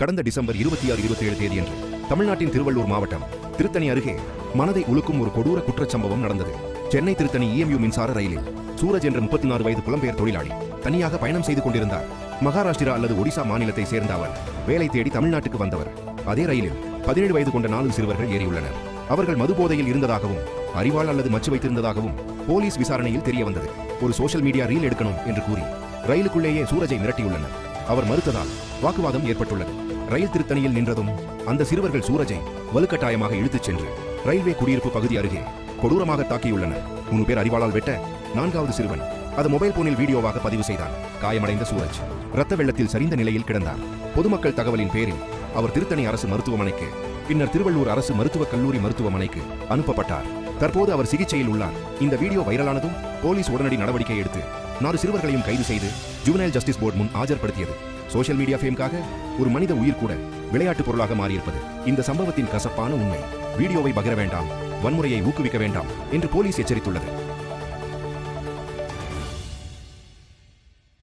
கடந்த டிசம்பர் 26-27 தேதியன்று தமிழ்நாட்டின் திருவள்ளூர் மாவட்டம் திருத்தணி அருகே மனதை உலுக்கும் ஒரு கொடூர குற்றச்சம்பவம் நடந்தது. சென்னை திருத்தணி EMU மின்சார ரயிலில் சூரஜ் என்ற 34 வயது புலம்பெயர் தொழிலாளி தனியாக பயணம் செய்து கொண்டிருந்தார். மகாராஷ்டிரா அல்லது ஒடிசா மாநிலத்தை சேர்ந்த அவர் வேலை தேடி தமிழ்நாட்டுக்கு வந்தவர். அதே ரயிலில் 17 வயது கொண்ட 4 சிறுவர்கள் ஏறியுள்ளனர். அவர்கள் மதுபோதையில் இருந்ததாகவும் அறிவாள் அல்லது மச்சு வைத்திருந்ததாகவும் போலீஸ் விசாரணையில் தெரிய வந்தது. ஒரு சோஷியல் மீடியா ரீல் எடுக்கணும் என்று கூறி ரயிலுக்குள்ளேயே சூரஜை மிரட்டியுள்ளனர். அவர் மறுத்ததால் வாக்குவாதம் ஏற்பட்டுள்ளது. ரயில் திருத்தணியில் நின்றதும் அந்த சிறுவர்கள் சூரஜை வலுக்கட்டாயமாக இழுத்துச் சென்று ரயில்வே குடியிருப்பு பகுதி அருகே கொடூரமாக தாக்கியுள்ளனர். 3 பேர் அறிவாளால் வெட்ட 4வது சிறுவன் அது மொபைல் போனில் வீடியோவாக பதிவு செய்தான். காயமடைந்த சூரஜ் இரத்த வெள்ளத்தில் சரிந்த நிலையில் கிடந்தார். பொதுமக்கள் தகவலின் பேரில் அவர் திருத்தணி அரசு மருத்துவமனைக்கு பின்னர் திருவள்ளூர் அரசு மருத்துவக் கல்லூரி மருத்துவமனைக்கு அனுப்பப்பட்டார். தற்போது அவர் சிகிச்சையில் உள்ளார். இந்த வீடியோ வைரலானதும் போலீஸ் உடனடி நடவடிக்கை எடுத்து 4 சிறுவர்களையும் கைது செய்து ஜுவனைல் ஜஸ்டிஸ் போர்டு முன் ஆஜர்படுத்தியது. சோஷியல் மீடியா ஃபேம்காக ஒரு மனித உயிர் கூட விளையாட்டு பொருளாக மாறியிருப்பது இந்த சம்பவத்தின் கசப்பான உண்மை. வீடியோவை பகிர வேண்டாம், வன்முறையை ஊக்குவிக்க வேண்டாம் என்று போலீஸ் எச்சரித்துள்ளது.